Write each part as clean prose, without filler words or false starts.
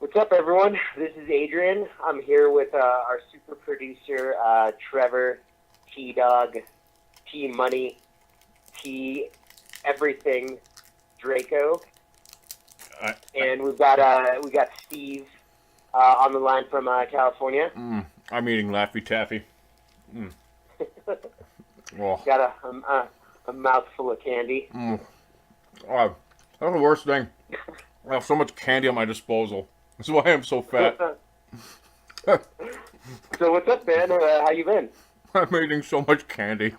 What's up, everyone? This is Adrian. I'm here with our super producer, Trevor, T-Dog, T-Money, T-Everything, Draco. And we got Steve on the line from California. I'm eating Laffy Taffy. Oh. Got a mouthful of candy. That's the worst thing. I have so much candy at my disposal. That's why I'm so fat. So what's up, man? How you been? I'm eating so much candy.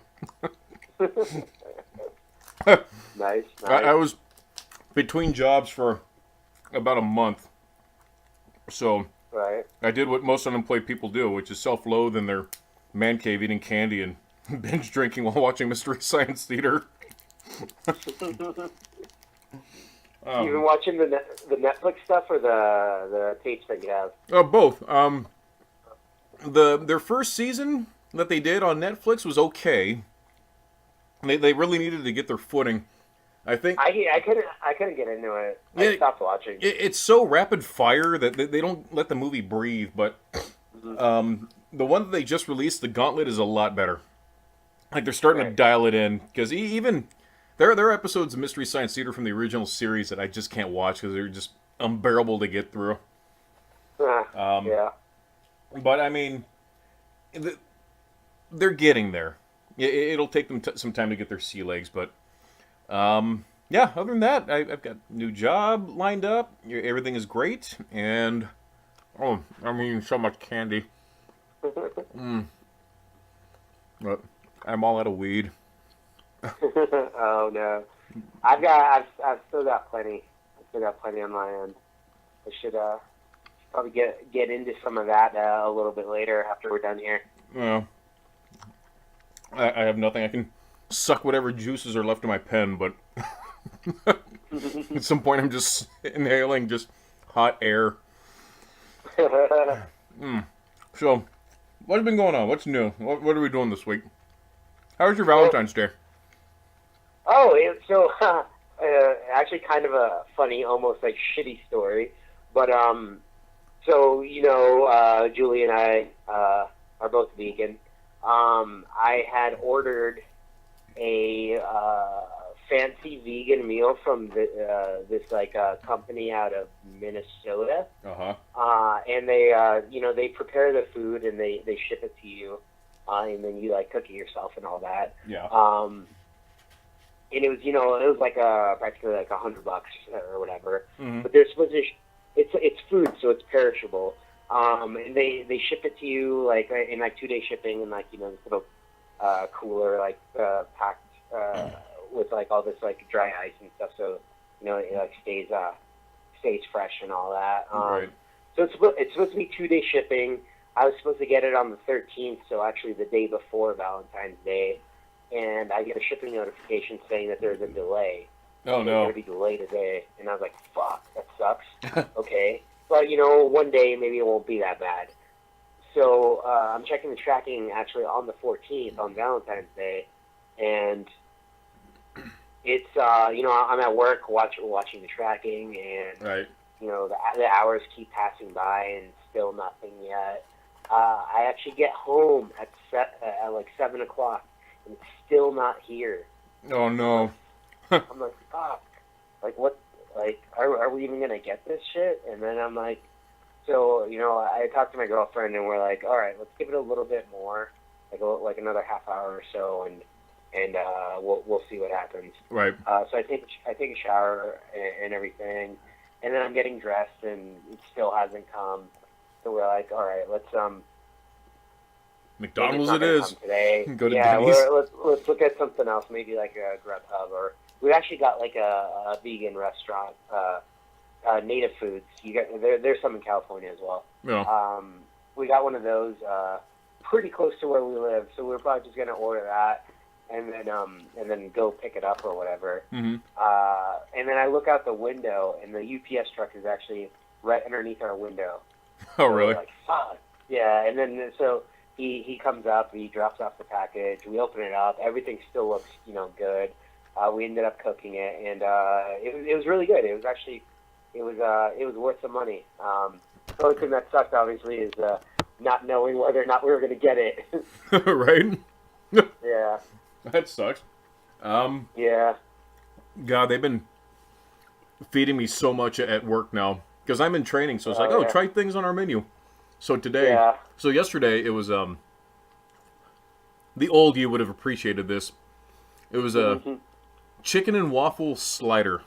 Nice. I was between jobs for about a month. So Right. I did what most unemployed people do, which is self-loathe in their man cave eating candy and binge drinking while watching Mystery Science Theater. You been watching the Netflix stuff or the tapes that you have? Both. Their first season that they did on Netflix was okay. They really needed to get their footing. I think I couldn't get into it. I stopped watching. It's so rapid fire that they don't let the movie breathe. But the one that they just released, The Gauntlet, is a lot better. Like they're starting to dial it in because even there are episodes of Mystery Science Theater from the original series that I just can't watch because they're just unbearable to get through. Yeah. But I mean, they're getting there. It'll take them some time to get their sea legs, but yeah. Other than that, I've got a new job lined up. Everything is great, and I'm eating so much candy. But I'm all out of weed. Oh no, I've still got plenty. I've still got plenty on my end. I should probably get into some of that a little bit later after we're done here. Well, I have nothing. I can suck whatever juices are left in my pen, but at some point I'm just inhaling just hot air. So, what's been going on? What's new? What are we doing this week? How was your Valentine's Day? Actually kind of a funny, almost like shitty story, but so Julie and I are both vegan. I had ordered a fancy vegan meal from this company out of Minnesota. And they prepare the food and they ship it to you, and then you like cook it yourself and all that. Yeah. And it was like practically like $100 or whatever. Mm-hmm. But they're supposed to. It's food, so it's perishable. And they ship it to you like in like 2-day shipping and like this little cooler like packed with like all this like dry ice and stuff, so it like stays fresh and all that. Right. So it's supposed to be 2-day shipping. I was supposed to get it on the 13th, so actually the day before Valentine's Day, and I get a shipping notification saying that there's a delay. Oh no! It's going to be delayed a day, and I was like, "Fuck, that sucks." Okay, but one day maybe it won't be that bad. So I'm checking the tracking actually on the 14th on Valentine's Day, and it's I'm at work watching the tracking, and right. The hours keep passing by and still nothing yet. I actually get home at like 7 o'clock, and it's still not here. Oh no! I'm like, fuck. Like what? Like are we even gonna get this shit? And then I'm like, so I talked to my girlfriend, and we're like, all right, let's give it a little bit more, like another half hour or so, and we'll see what happens. Right. So I take a shower and everything, and then I'm getting dressed, and it still hasn't come. So we're like, all right, let's McDonald's it is. Today. Go to Denny's. Let's look at something else, maybe like a Grubhub, or we actually got like a vegan restaurant, Native Foods. There's some in California as well. Yeah. We got one of those pretty close to where we live, so we're probably just gonna order that, and then go pick it up or whatever. Mm-hmm. And then I look out the window, and the UPS truck is actually right underneath our window. Oh, really? Like, fuck. Yeah, and then so he comes up, he drops off the package, we open it up, everything still looks good. We ended up cooking it, and it was really good. It it was worth the money. The only thing that sucked, obviously, is not knowing whether or not we were going to get it. Right? Yeah. That sucks. Yeah. God, they've been feeding me so much at work now because I'm in training. So it's like, Yeah. try things on our menu. So today, Yeah. so yesterday it was the old you would have appreciated this. It was a chicken and waffle slider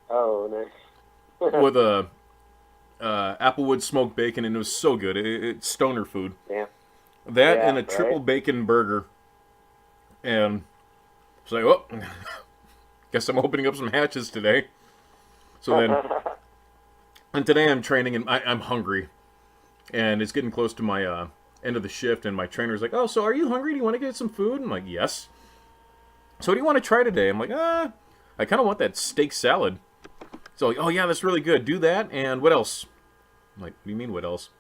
Oh, nice. with a applewood smoked bacon, and it was so good. It's stoner food. Yeah. That Yeah, and a triple right. bacon burger, and it's like, oh, guess I'm opening up some hatches today. So then, and today I'm training, and I'm hungry, and it's getting close to my end of the shift, and my trainer's like, oh, so are you hungry? Do you want to get some food? I'm like, yes. So what do you want to try today? I'm like, I kind of want that steak salad. So like, oh yeah, that's really good. Do that, and what else? I'm like, what do you mean, what else?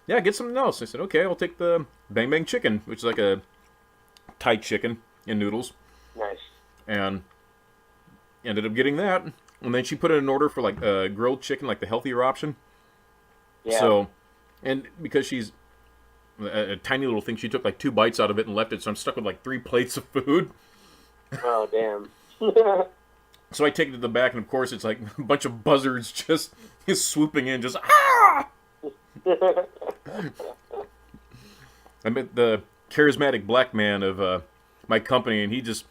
Yeah, get something else. I said, okay, I'll take the bang bang chicken, which is like a Thai chicken in noodles. Nice. And ended up getting that. And then she put in an order for like grilled chicken, like the healthier option. Yeah. So, and because she's a tiny little thing, she took like 2 bites out of it and left it. So I'm stuck with like 3 plates of food. Oh, damn. So I take it to the back, and of course it's like a bunch of buzzards just swooping in, just ah! I met the charismatic black man of my company, and he just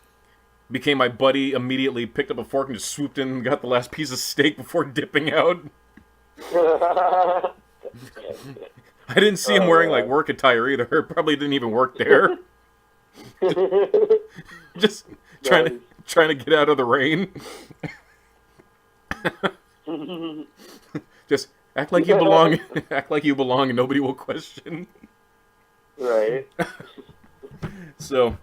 became my buddy immediately, picked up a fork and just swooped in and got the last piece of steak before dipping out. I didn't see him wearing like work attire either. Probably didn't even work there. Just trying to get out of the rain. Just act like you belong. Act like you belong, and nobody will question. Right. So,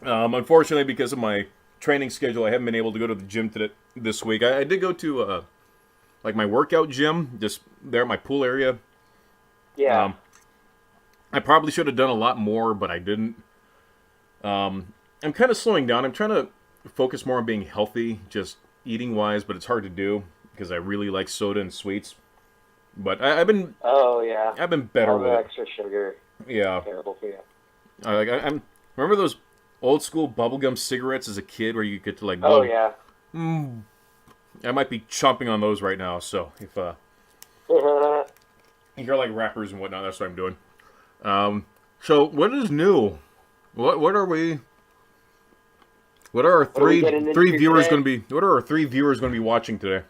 unfortunately, because of my training schedule, I haven't been able to go to the gym this week. I did go to like my workout gym, just there at my pool area. Yeah. I probably should have done a lot more, but I didn't. I'm kind of slowing down. I'm trying to focus more on being healthy, just eating wise, but it's hard to do because I really like soda and sweets. But I've been. Oh yeah. I've been better All with the it. extra sugar. Yeah. Terrible for you. I'm remember those old school bubblegum cigarettes as a kid where you get to like Oh blow. yeah. I might be chomping on those right now. So if you hear like rappers and whatnot, that's what I'm doing. So what is new? What are we? What are our three viewers going to be? What are our 3 viewers going to be watching today?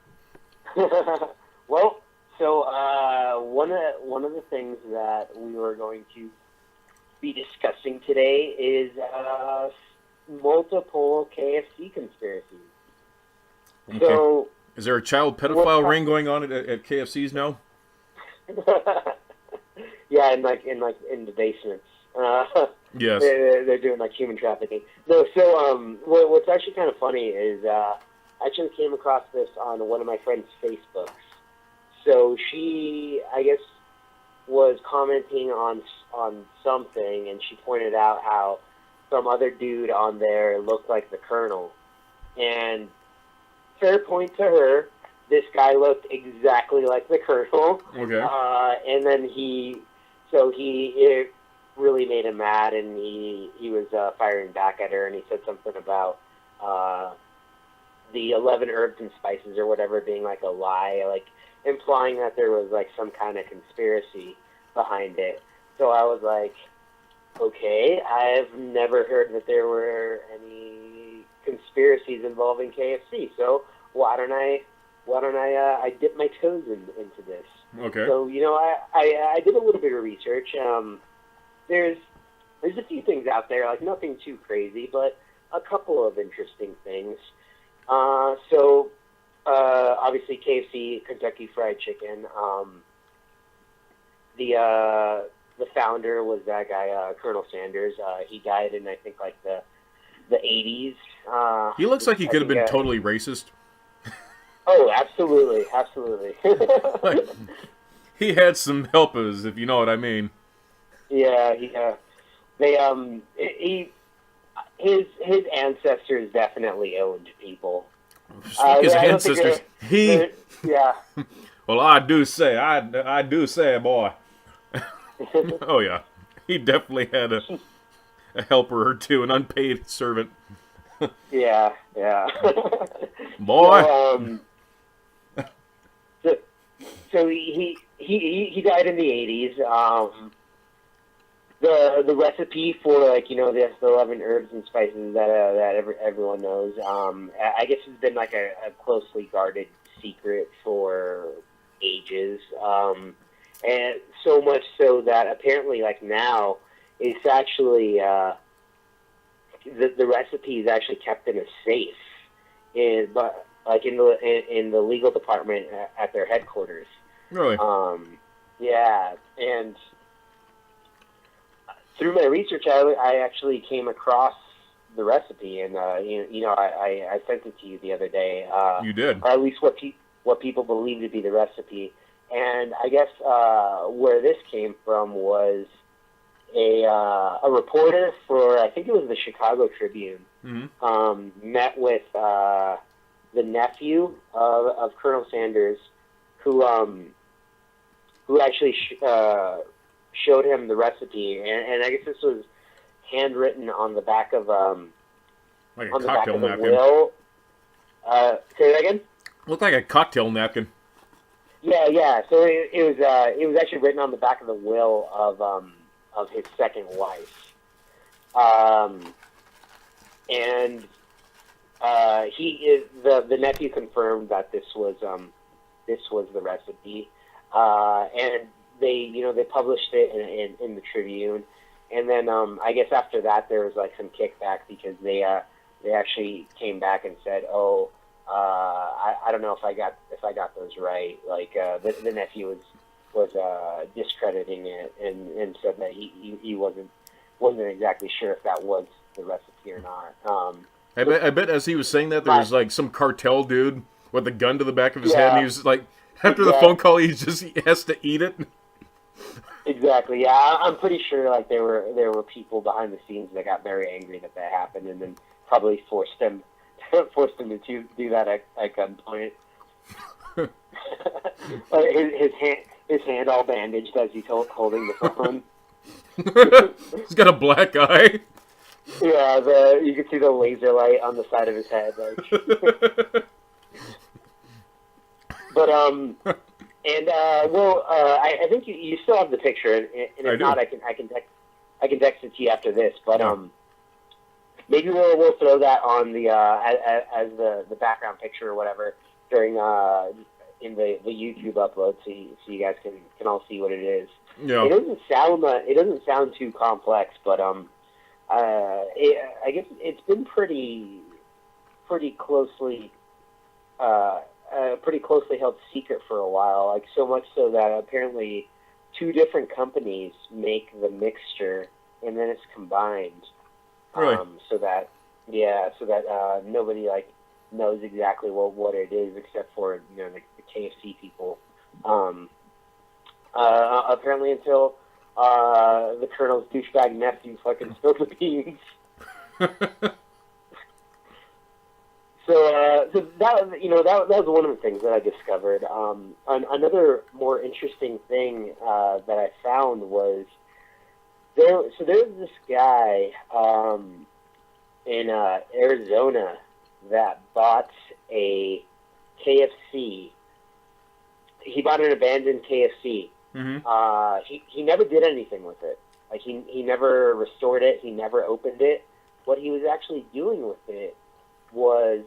Well, so one of the things that we were going to be discussing today is multiple KFC conspiracies. Okay. So, is there a child pedophile ring going on at KFC's now? yeah, in the basements. Yes. They're doing like human trafficking. No, so what's actually kind of funny is I actually came across this on one of my friend's Facebooks. So she, I guess, was commenting on something, and she pointed out how some other dude on there looked like the Colonel. And fair point to her, this guy looked exactly like the Colonel. Okay. And then it really made him mad, and he was firing back at her, and he said something about the 11 herbs and spices or whatever being like a lie, like implying that there was like some kind of conspiracy behind it. So I was like, okay, I've never heard that there were any conspiracies involving KFC. So why don't I dip my toes into this? Okay. So I did a little bit of research. There's a few things out there, like nothing too crazy, but a couple of interesting things. Obviously KFC, Kentucky Fried Chicken. The founder was that guy, Colonel Sanders. He died in I think like the 80s. He looks like he could have been totally racist. Oh, absolutely, absolutely. Like, he had some helpers, if you know what I mean. Yeah. His ancestors definitely owned people. Fuck his I don't think ancestors. He. yeah. Well, I do say, boy. Oh yeah, he definitely had a helper or two, an unpaid servant. Yeah, yeah. Boy. so, so, so he died in the 80s. The recipe for like the 11 herbs and spices that everyone knows. I guess has been like a closely guarded secret for ages. And so much so that apparently like now it's actually the recipe is actually kept in a safe but like in the legal department at their headquarters. Really? Yeah, and through my research, I actually came across the recipe, and I sent it to you the other day. You did, or at least what people believe to be the recipe. And I guess where this came from was a reporter for, I think it was the Chicago Tribune, met with the nephew of Colonel Sanders, who actually showed him the recipe, and I guess this was handwritten on the back of like a on the back cocktail of the napkin. will. Say that again. Looked like a cocktail napkin. Yeah, yeah. So it was actually written on the back of the will of his second wife, and the nephew confirmed that this was the recipe, and they published it in the Tribune, and then I guess after that there was like some kickback because they actually came back and said, oh, I don't know if I got those right. Like the nephew was discrediting it and said that he wasn't exactly sure if that was the recipe or not. I bet as he was saying that, there was like some cartel dude with a gun to the back of his head, and he was like, after the phone call, he has to eat it. Exactly. Yeah, I'm pretty sure like there were people behind the scenes that got very angry that happened, and then probably forced him to do that at gunpoint. his hand all bandaged as he's holding the phone. He's got a black eye. Yeah, you can see the laser light on the side of his head. Like. But I think you still have the picture, and if not, I can text it to you after this. But maybe we'll throw that on the as the background picture or whatever during in the YouTube upload, so you guys can all see what it is. Yeah. It doesn't sound too complex, but I guess it's been pretty closely held secret for a while. Like so much so that apparently 2 different companies make the mixture, and then it's combined. Really? So that nobody like knows exactly what it is except for the KFC people. Apparently until the Colonel's douchebag nephew fucking spilled the beans. So that was one of the things that I discovered. Another more interesting thing that I found was there's this guy in Arizona that bought a KFC. He bought an abandoned KFC. Mm-hmm. He never did anything with it. Like he never restored it. He never opened it. What he was actually doing with it was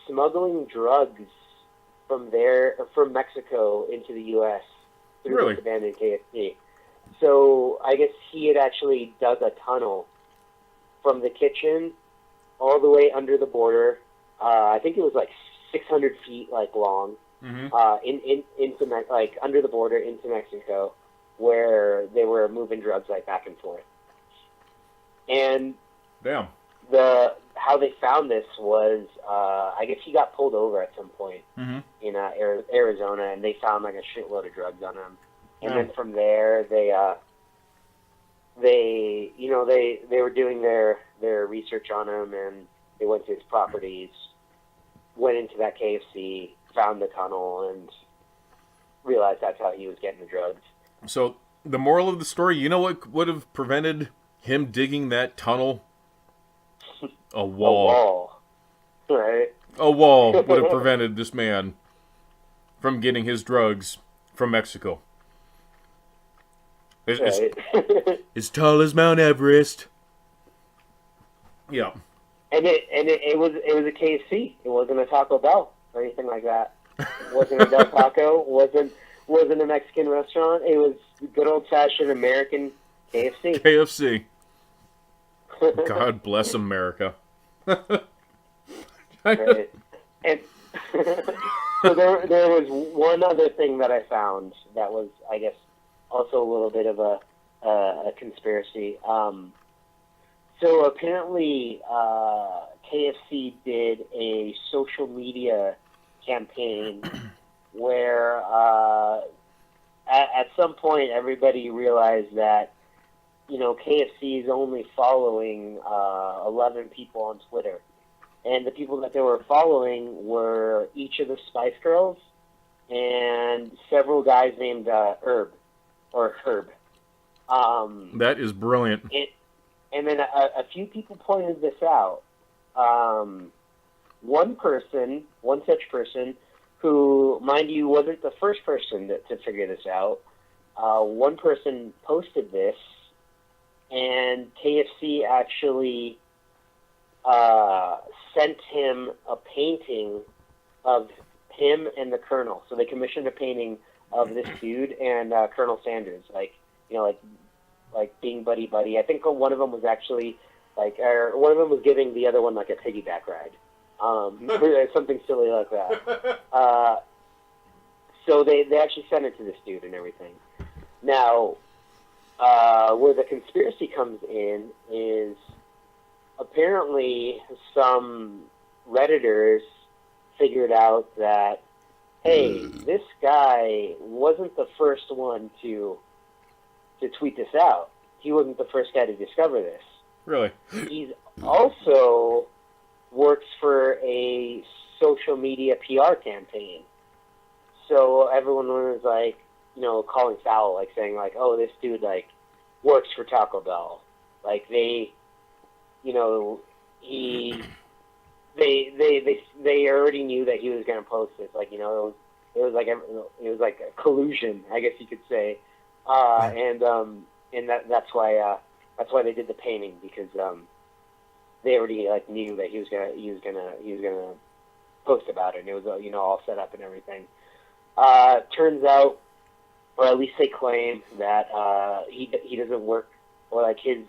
smuggling drugs from Mexico into the U.S. through this abandoned KFC. So I guess he had actually dug a tunnel from the kitchen all the way under the border. I think it was like 600 feet like long. Mm-hmm. Into like under the border into Mexico, where they were moving drugs like back and forth. And damn, how they found this was I guess he got pulled over at some point in Arizona, and they found like a shitload of drugs on him. And then from there, they were doing their research on him, and they went to his properties. went into that KFC, found the tunnel, and realized that's how he was getting the drugs. So, the moral of the story, you know what would have prevented him digging that tunnel? A wall. A wall. Right. A wall would have prevented this man from getting his drugs from Mexico. As tall as Mount Everest. Yeah. And it was a KFC. It wasn't a Taco Bell or anything like that. It wasn't a Del Taco. Wasn't a Mexican restaurant. It was good old fashioned American KFC. KFC. God bless America. Right. And so there was one other thing that I found that was, I guess, also a little bit of a conspiracy. So apparently, KFC did a social media campaign where at some point everybody realized that, you know, KFC is only following 11 people on Twitter. And the people that they were following were each of the Spice Girls and several guys named Herb. That is brilliant. And then a few people pointed this out. One such person, who, mind you, wasn't the first person to figure this out. One person posted this, and KFC actually sent him a painting of him and the Colonel. So they commissioned a painting of this dude and Colonel Sanders, like being buddy buddy. I think one of them was actually one of them was giving the other one like a piggyback ride, something silly like that. So they actually sent it to this dude and everything. Now, where the conspiracy comes in is apparently some Redditors figured out that, hey, this guy wasn't the first one to tweet this out. He wasn't the first guy to discover this. Really? He's also works for a social media PR campaign. So everyone was like, you know, calling foul, like saying like, oh, this dude like works for Taco Bell. Like they, you know, they already knew that he was going to post this. Like, you know, it was like a collusion, I guess you could say. And that's why they did the painting, because they already like knew that he was gonna post about it, and it was, you know, all set up and everything. Turns out, or at least they claim, that he doesn't work, or like his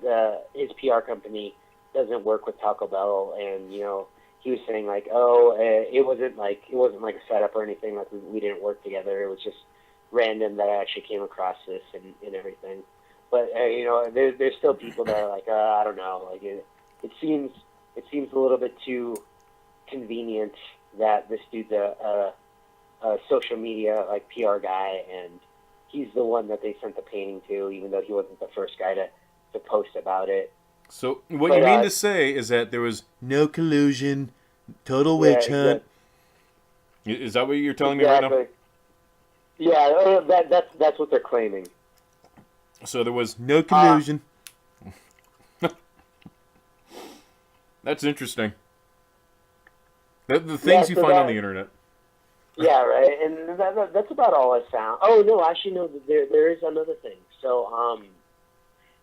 PR company doesn't work with Taco Bell, and, you know, he was saying like, oh, it wasn't like a setup or anything, like we didn't work together. It was just random that I actually came across this and everything. But you know, there's still people that are like, I don't know, like it seems a little bit too convenient that this dude's a social media like PR guy, and he's the one that they sent the painting to, even though he wasn't the first guy to post about it. So what you mean to say is that there was no collusion, total witch hunt? Exactly. Is that what you're telling me right now? Yeah, that's what they're claiming. So there was no collusion. That's interesting. The things you find on the internet. Yeah, right. And that's about all I found. Oh no, actually no. There is another thing. So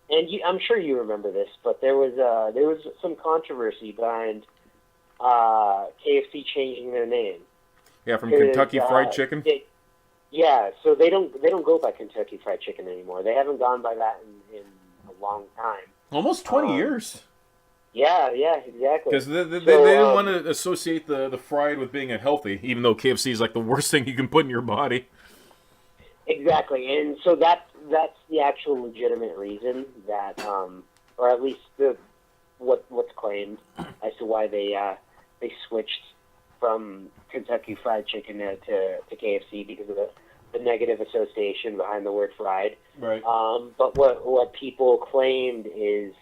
and I'm sure you remember this, but there was some controversy behind KFC changing their name. Yeah, from Kentucky Fried Chicken. Yeah, so they don't go by Kentucky Fried Chicken anymore. They haven't gone by that in a long time. Almost 20 years. Yeah, exactly. Because they didn't want to associate the fried with being unhealthy, even though KFC is like the worst thing you can put in your body. Exactly, and so that's the actual legitimate reason that, or at least what's claimed as to why they switched from Kentucky Fried Chicken to KFC, because of the negative association behind the word fried. Right. But what people claimed is,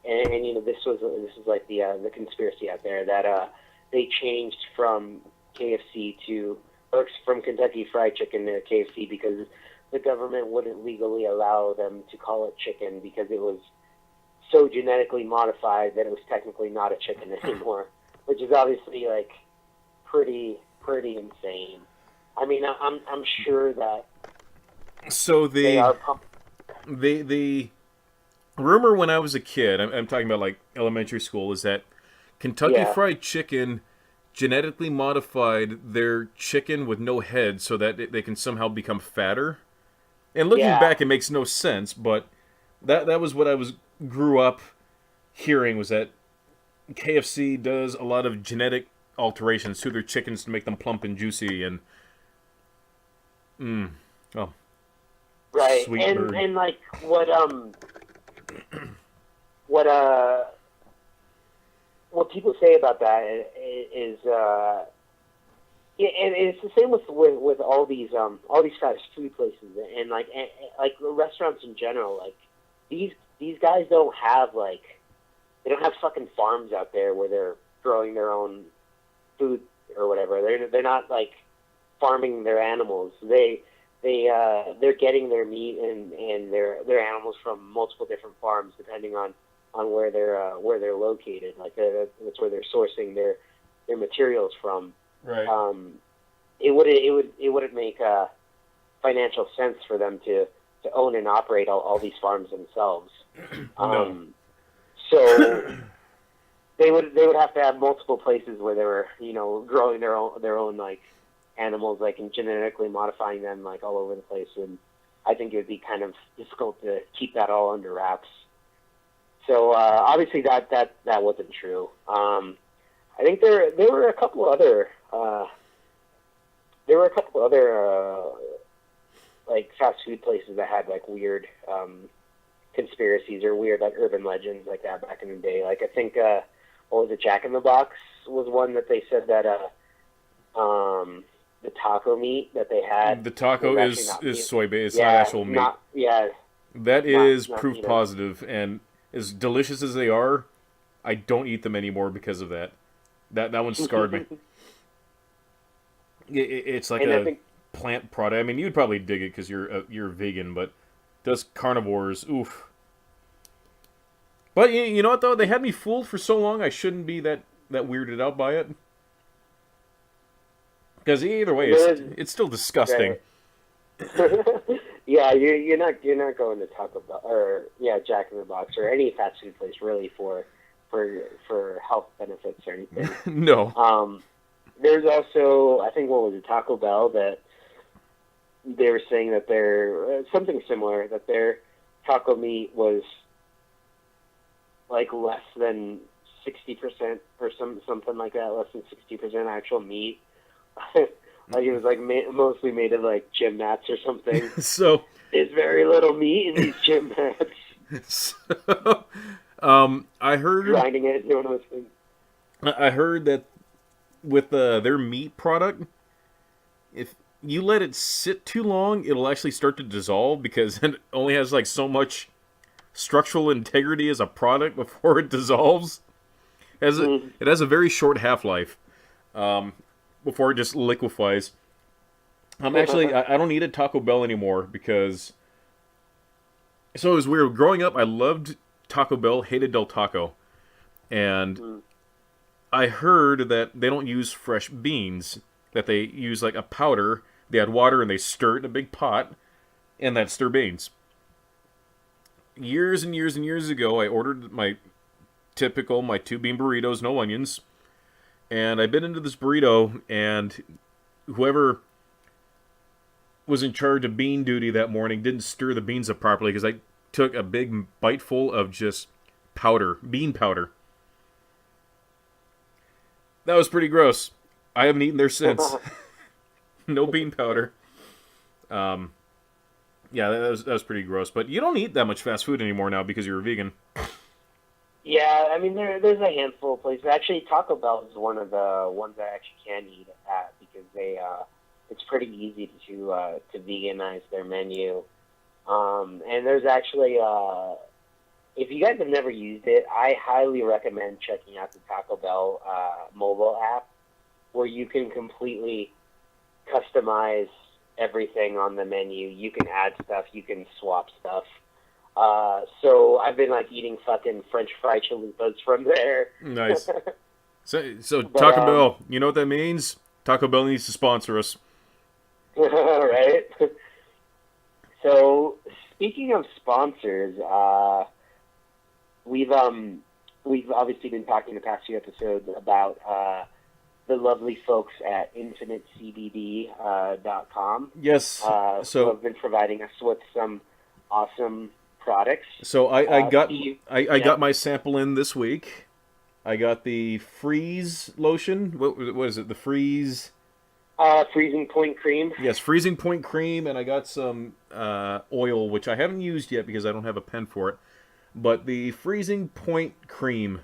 and you know, this was like the conspiracy out there, that they changed from KFC to, or from Kentucky Fried Chicken to KFC because the government wouldn't legally allow them to call it chicken because it was so genetically modified that it was technically not a chicken anymore, which is obviously like pretty insane. I mean, I'm sure that they are pumped. The rumor when I was a kid, I'm talking about like elementary school, is that Kentucky Fried Chicken genetically modified their chicken with no head so that they can somehow become fatter. And looking back, it makes no sense, but that was what I grew up hearing, was that KFC does a lot of genetic alterations to their chickens to make them plump and juicy and right. Sweet And bird. and like what people say about that is yeah, and it's the same with all these fast food places and like restaurants in general. Like these guys don't have fucking farms out there where they're growing their own food or whatever. They're not like farming their animals. They're getting their meat and their animals from multiple different farms depending on where they're located. Like that's where they're sourcing their materials from. Right. It wouldn't make financial sense for them to own and operate all these farms themselves. No. So they would have to have multiple places where they were growing their own like animals, like, and genetically modifying them like all over the place, and I think it would be kind of difficult to keep that all under wraps. So obviously that wasn't true. I think there were a couple other like fast food places that had like weird conspiracies or weird like urban legends like that back in the day. Like I think what was it, Jack in the Box was one that they said that the taco meat that they had. The taco is soy based. It's not actual meat. That is proof positive, and as delicious as they are, I don't eat them anymore because of that. That one scarred me. It's like plant product. I mean, you'd probably dig it because you're vegan, but those carnivores, oof. But you know what though? They had me fooled for so long. I shouldn't be that weirded out by it. Because either way, it's still disgusting. Yeah, you're not going to Taco Bell or Jack in the Box or any fast food place really for health benefits or anything. No. There's also, I think, what was it, Taco Bell, that they were saying that they're something similar, that their taco meat was like less than 60% or something like that, less than 60% actual meat. Like it was like mostly made of like gym mats or something. So there's very little meat in these gym mats. So, I heard grinding it, doing those things. I heard that with their meat product, if you let it sit too long, it'll actually start to dissolve because it only has like so much structural integrity as a product before it dissolves. It has a very short half-life before it just liquefies. Actually, I don't eat at Taco Bell anymore because... So it was weird. Growing up, I loved Taco Bell, hated Del Taco. And I heard that they don't use fresh beans, that they use like a powder. They add water and they stir it in a big pot, and that's their beans. Years and years and years ago, I ordered my 2-bean burritos, no onions. And I bit into this burrito, and whoever was in charge of bean duty that morning didn't stir the beans up properly because I took a big bite full of just powder, bean powder. That was pretty gross. I haven't eaten there since. No bean powder. Yeah, that was pretty gross. But you don't eat that much fast food anymore now because you're a vegan. Yeah, I mean, there's a handful of places. Actually, Taco Bell is one of the ones I actually can eat at because it's pretty easy to veganize their menu. And there's actually if you guys have never used it, I highly recommend checking out the Taco Bell mobile app, where you can completely customize everything on the menu. You can add stuff, you can swap stuff. So I've been like eating fucking French fry chalupas from there. Nice. So But, Taco Bell, you know what that means? Taco Bell needs to sponsor us. right? So speaking of sponsors, we've obviously been talking the past few episodes about the lovely folks at infinitecbd.com. Yes. Who have been providing us with some awesome products. So I got my sample in this week. I got the Freeze lotion. What is it? The Freeze. Freezing Point Cream. Yes, Freezing Point Cream, and I got some oil, which I haven't used yet because I don't have a pen for it. But the Freezing Point Cream.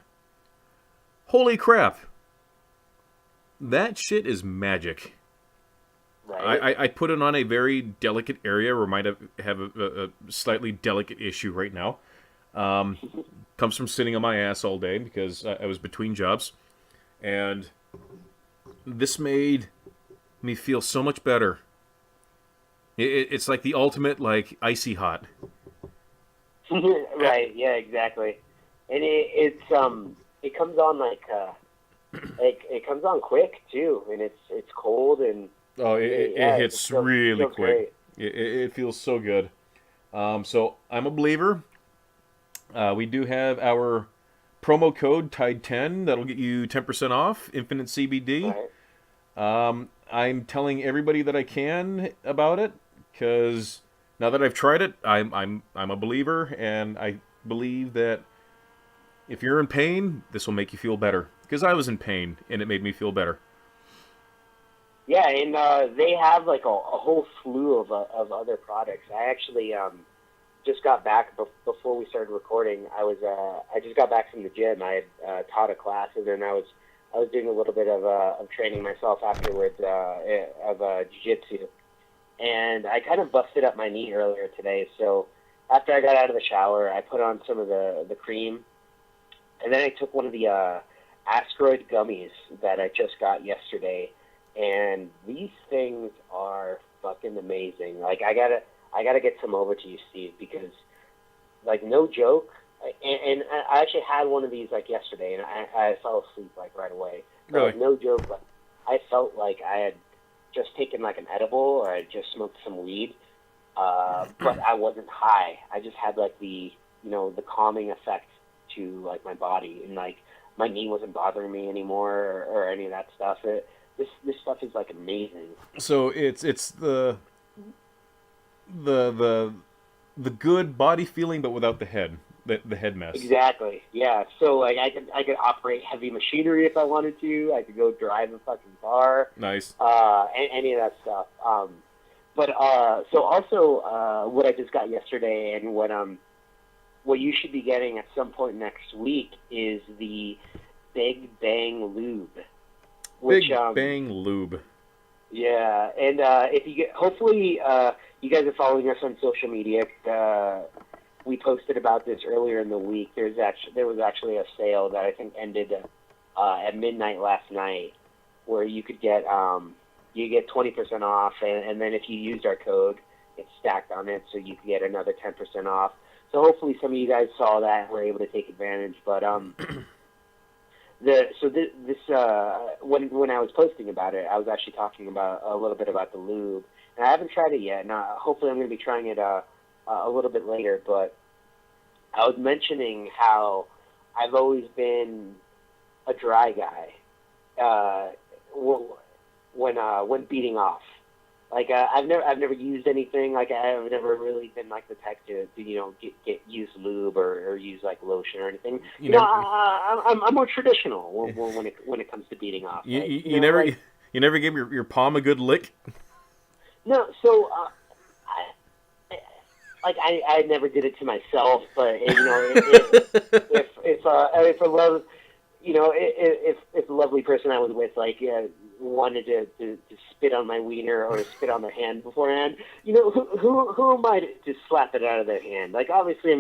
Holy crap. That shit is magic. Right. I put it on a very delicate area, or might have a slightly delicate issue right now. Comes from sitting on my ass all day because I was between jobs. And this made me feel so much better. It's like the ultimate, like, icy hot. Right, yeah, exactly. And it comes on like it comes on quick too, and it's cold, and it hits really quick. It feels so good. So I'm a believer. We do have our promo code Tyde10 that'll get you 10% off Infinite CBD. Right. I'm telling everybody that I can about it because now that I've tried it, I'm a believer, and I believe that if you're in pain, this will make you feel better. Because I was in pain, and it made me feel better. Yeah, and they have like a whole slew of other products. I actually just got back before we started recording. I just got back from the gym. I had taught a class, and then I was doing a little bit of training myself afterwards of jiu-jitsu. And I kind of busted up my knee earlier today. So after I got out of the shower, I put on some of the cream, and then I took one of the asteroid gummies that I just got yesterday. And these things are fucking amazing. Like I gotta get some over to you, Steve, because like no joke. And I actually had one of these like yesterday, and I fell asleep like right away. Really? Like, no joke. Like, I felt like I had just taken like an edible, or I just smoked some weed, but I wasn't high. I just had like the calming effect to like my body, and like my knee wasn't bothering me anymore, or any of that stuff. This stuff is like amazing. So it's the good body feeling, but without the head. The head mess. Exactly. Yeah. So like I could operate heavy machinery if I wanted to. I could go drive a fucking car. Nice. Any of that stuff. But so also what I just got yesterday, and what you should be getting at some point next week is the Big Bang Lube. Big Bang Lube. Yeah, and if you get, hopefully you guys are following us on social media. We posted about this earlier in the week. There was actually a sale that I think ended at midnight last night, where you could get 20% off, and then if you used our code, it's stacked on it, so you could get another 10% off. So hopefully some of you guys saw that and were able to take advantage. But when I was posting about it, I was actually talking about a little bit about the lube, and I haven't tried it yet. And hopefully I'm going to be trying it a little bit later, but I was mentioning how I've always been a dry guy when beating off. Like I've never used anything. Like I've never really been like the type to use lube or use like lotion or anything. I'm more traditional when it comes to beating off. You never gave your palm a good lick. No, so. I never did it to myself, but if a lovely person I was with wanted to spit on my wiener or spit on their hand beforehand, who am I to slap it out of their hand? Like obviously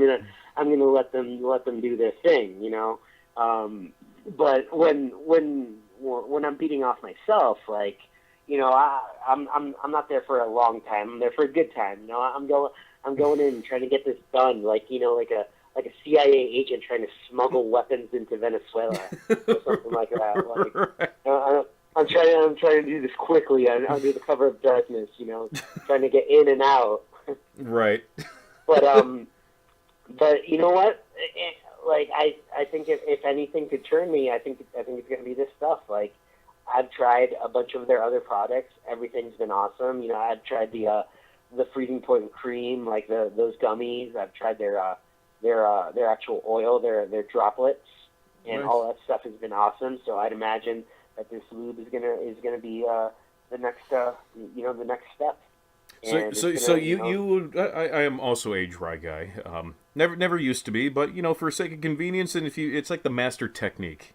I'm I'm gonna let them do their thing, you know. But when I'm beating off myself, like, you know, I'm not there for a long time. I'm there for a good time. You know, I'm going in trying to get this done, like, you know, like a CIA agent trying to smuggle weapons into Venezuela or something like that. Like, right. I'm trying to do this quickly under the cover of darkness. You know, trying to get in and out. Right. But you know what? Like, I think if anything could turn me, I think it's going to be this stuff. Like, I've tried a bunch of their other products. Everything's been awesome. You know, I've tried the freezing point cream, like those gummies. I've tried their actual oil, their droplets, and nice. all that stuff has been awesome. So I'd imagine that this lube is gonna be the next the next step. So you would. I am also a dry guy. Never used to be, but you know, for sake of convenience, and it's like the master technique.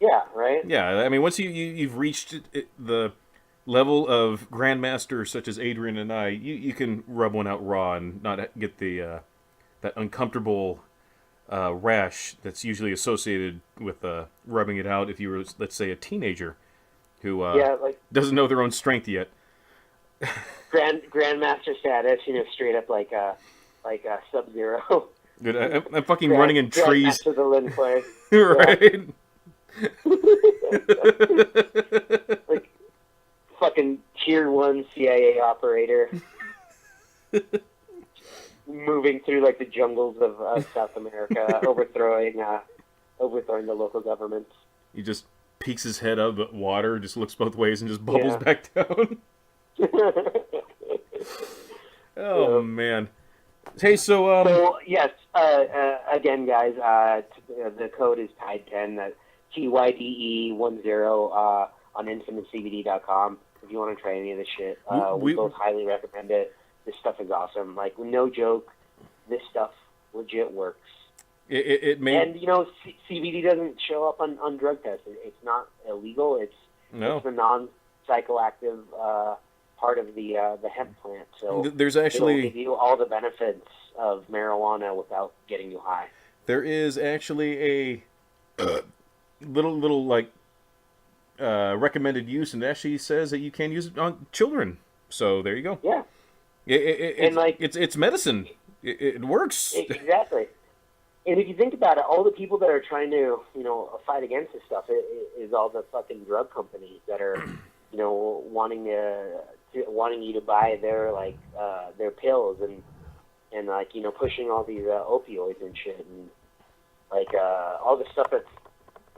Yeah. Right. Yeah, I mean, once you've reached the level of grandmaster such as Adrian and I, you can rub one out raw and not get the that uncomfortable rash that's usually associated with rubbing it out if you were, let's say, a teenager who doesn't know their own strength yet. Grandmaster status, you know, straight up like Sub-Zero. Dude, I'm fucking running in trees. Grandmaster the Lin play. Right. Like fucking tier 1 CIA operator. Moving through like the jungles of South America, overthrowing the local governments. He just peeks his head out of the water, just looks both ways, and just bubbles back down. Oh man! Hey, so yes, again, guys, the code is Tyde10, TYDE10 on InfiniteCBD.com. If you want to try any of this shit, we both highly recommend it. This stuff is awesome. Like, no joke, this stuff legit works. And you know, CBD doesn't show up on drug tests. It's not illegal. It's the non-psychoactive part of the hemp plant. So there's actually it'll give you all the benefits of marijuana without getting you high. There is actually a little like recommended use, and it actually says that you can use it on children. So there you go. Yeah. It's medicine. It works. Exactly. And if you think about it, all the people that are trying to, you know, fight against this stuff is all the fucking drug companies that are, you know, wanting you to buy their their pills and like, you know, pushing all these opioids and shit and like all the stuff that's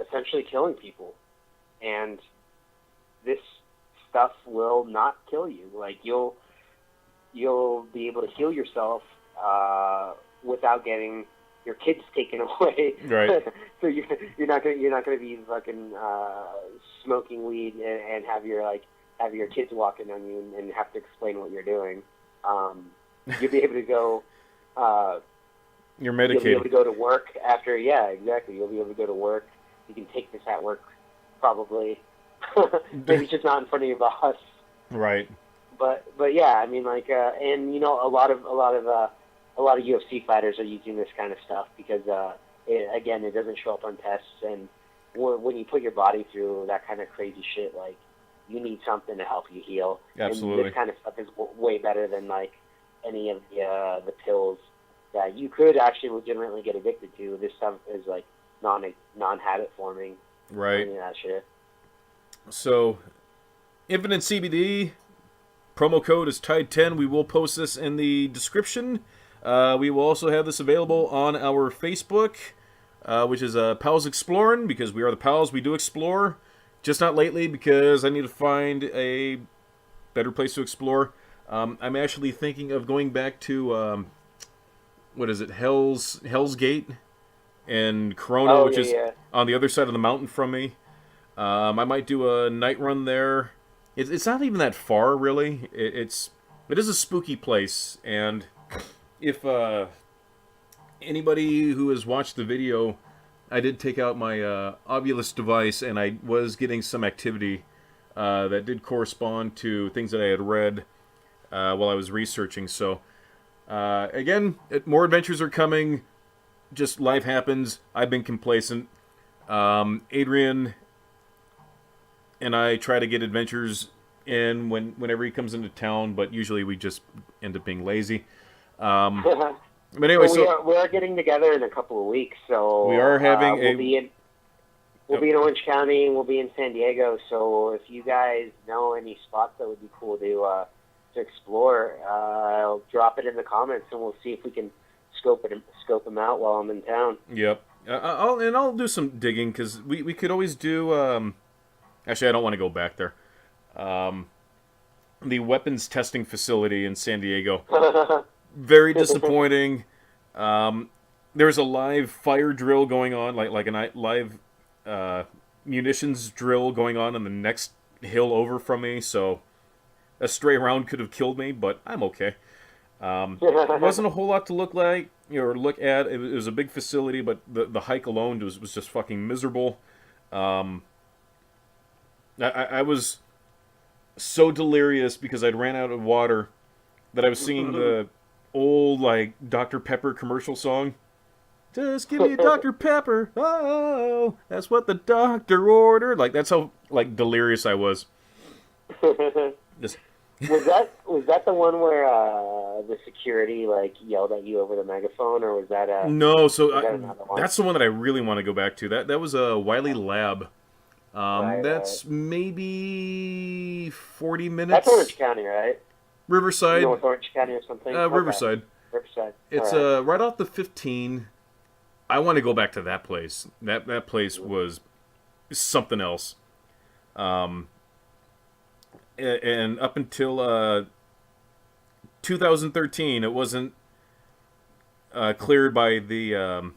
essentially killing people. And this stuff will not kill you. Like, you'll be able to heal yourself without getting your kids taken away. Right. So you're not gonna be fucking smoking weed and have your kids walking on you and have to explain what you're doing. You'll be able to go. You're medicated. You'll be able to go to work after. Yeah, exactly. You'll be able to go to work. You can take this at work, probably. Maybe it's just not in front of your boss. Right. But yeah, I mean, like, and you know, a lot of UFC fighters are using this kind of stuff because it doesn't show up on tests, and when you put your body through that kind of crazy shit, like, you need something to help you heal. Absolutely. And this kind of stuff is way better than like any of the pills that you could actually legitimately get addicted to. This stuff is like non-habit forming. Right. Any of that shit. So, Infinite CBD. Promo code is Tyde10. We will post this in the description. We will also have this available on our Facebook, which is Pals Exploring, because we are the pals. We do explore, just not lately because I need to find a better place to explore. I'm actually thinking of going back to, what is it, Hell's Gate in Corona, which is on the other side of the mountain from me. I might do a night run there. It's not even that far, really. It is a spooky place, and if anybody who has watched the video, I did take out my Ovilus device, and I was getting some activity that did correspond to things that I had read while I was researching. So, again, more adventures are coming. just life happens. I've been complacent. Adrian and I try to get adventures in whenever he comes into town, but usually we just end up being lazy. But anyway, so we are getting together in a couple of weeks. So we are having we'll be in Orange County and we'll be in San Diego. So if you guys know any spots that would be cool to explore, I'll drop it in the comments and we'll see if we can scope them out while I'm in town. Yep. I'll do some digging because we could always do. Actually, I don't want to go back there. The weapons testing facility in San Diego. Very disappointing. There's a live fire drill going on, like a live munitions drill going on the next hill over from me. So a stray round could have killed me, but I'm okay. It wasn't a whole lot to look at. It was a big facility, but the hike alone was just fucking miserable. I was so delirious because I'd ran out of water that I was singing the old Dr. Pepper commercial song. Just give me a Dr. Pepper. Oh, that's what the doctor ordered. That's how delirious I was. Just Was that the one where the security yelled at you over the megaphone, or was that no? So that's the one that I really want to go back to. That was a Wiley Lab. That's maybe 40 minutes. That's Orange County, right? Riverside. North Orange County or something. Riverside. Riverside. It's right off the 15. I want to go back to that place. That place was something else. And up until 2013, it wasn't cleared by the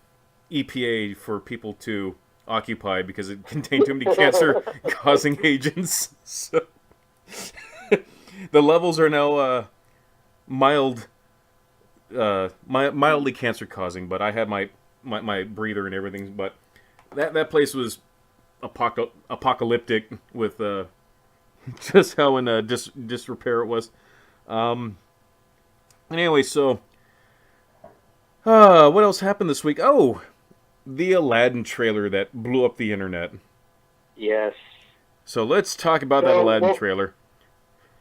EPA for people to occupy because it contained too many cancer-causing agents. So the levels are now mildly cancer-causing, but I had my breather and everything. But that place was apocalyptic with just how in disrepair it was. Anyway, so what else happened this week? Oh, the Aladdin trailer that blew up the internet. Yes. So let's talk about that Aladdin trailer.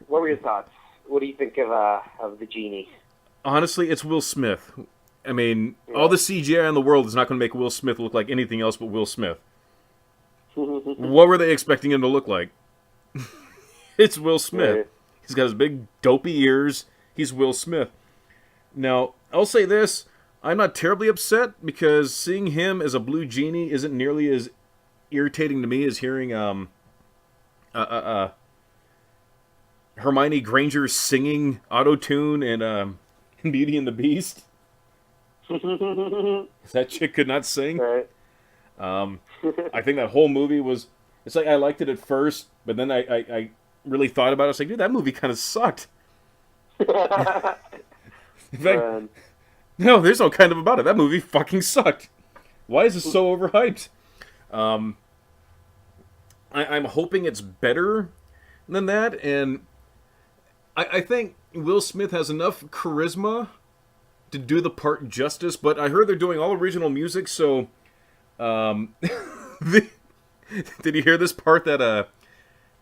What were your thoughts? What do you think of the genie? Honestly, it's Will Smith. I mean, all the CGI in the world is not going to make Will Smith look like anything else but Will Smith. What were they expecting him to look like? It's Will Smith. Right. He's got his big dopey ears. He's Will Smith. Now, I'll say this. I'm not terribly upset because seeing him as a blue genie isn't nearly as irritating to me as hearing Hermione Granger singing auto-tune and Beauty and the Beast. That chick could not sing. Right. I think that whole movie was... It's like I liked it at first, but then I really thought about it. I was like, dude, that movie kind of sucked. In fact, no, there's no kind of about it. That movie fucking sucked. Why is it so overhyped? I'm hoping it's better than that, and I think Will Smith has enough charisma to do the part justice, but I heard they're doing all original music, so... Did you hear this part that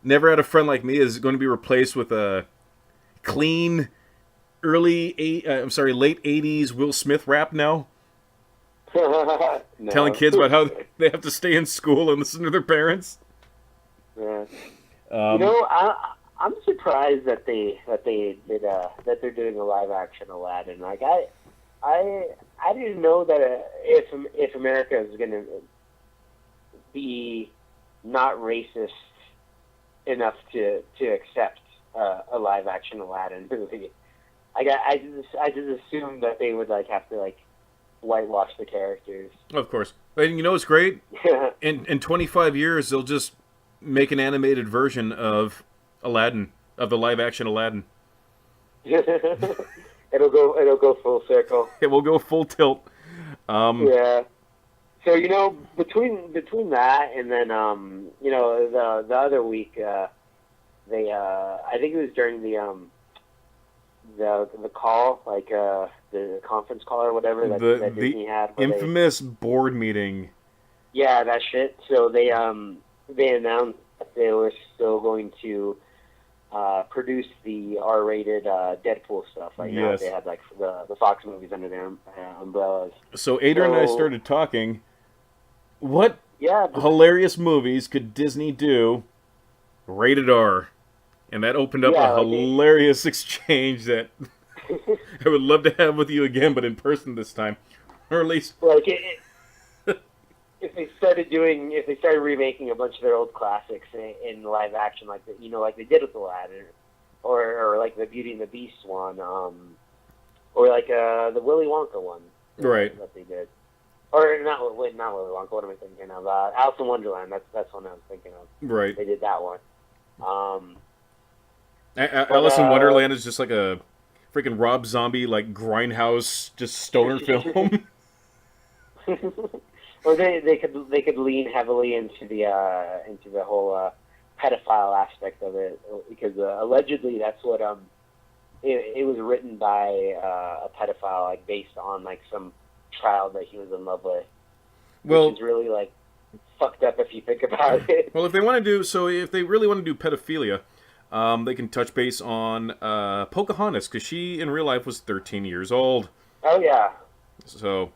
Never Had a Friend Like Me is going to be replaced with a clean late 80s Will Smith rap now? No. Telling kids about how they have to stay in school and listen to their parents. Yeah. I'm surprised that they're doing a live action Aladdin. Like I didn't know that if America is going to be not racist enough to accept a live action Aladdin movie. I just assumed that they would have to whitewash the characters. Of course. And you know what's great? In 25 years they'll just make an animated version of Aladdin, of the live action Aladdin. It'll go full circle. It will go full tilt. Yeah. So between that and then the other week they I think it was during the call, like the conference call or whatever that The Disney had, where infamous board meeting. yeah, that shit. So they announced that they were still going to produce the R-rated Deadpool stuff. Like now Yes. they had like the Fox movies under their umbrellas. So Adrian and I started talking. What Yeah, hilarious movies could Disney do rated R? And that opened up a yeah, like hilarious exchange that I would love to have with you again, but in person this time. Or at least... like if they started remaking a bunch of their old classics in live action, like like they did with Aladdin, or like the Beauty and the Beast one, or like the Willy Wonka one, right? That they did, or not Willy Wonka. What am I thinking of? Alice in Wonderland. That's one I was thinking of. Right. They did that one. Alice in Wonderland is just like a freaking Rob Zombie, like grindhouse, just stoner film. Or they could lean heavily into the whole pedophile aspect of it, because allegedly that's what it was written by a pedophile, like based on like some child that he was in love with. Well, which is really like fucked up if you think about it. Well, if they really want to do pedophilia, they can touch base on Pocahontas, because she in real life was 13 years old. Oh yeah. So,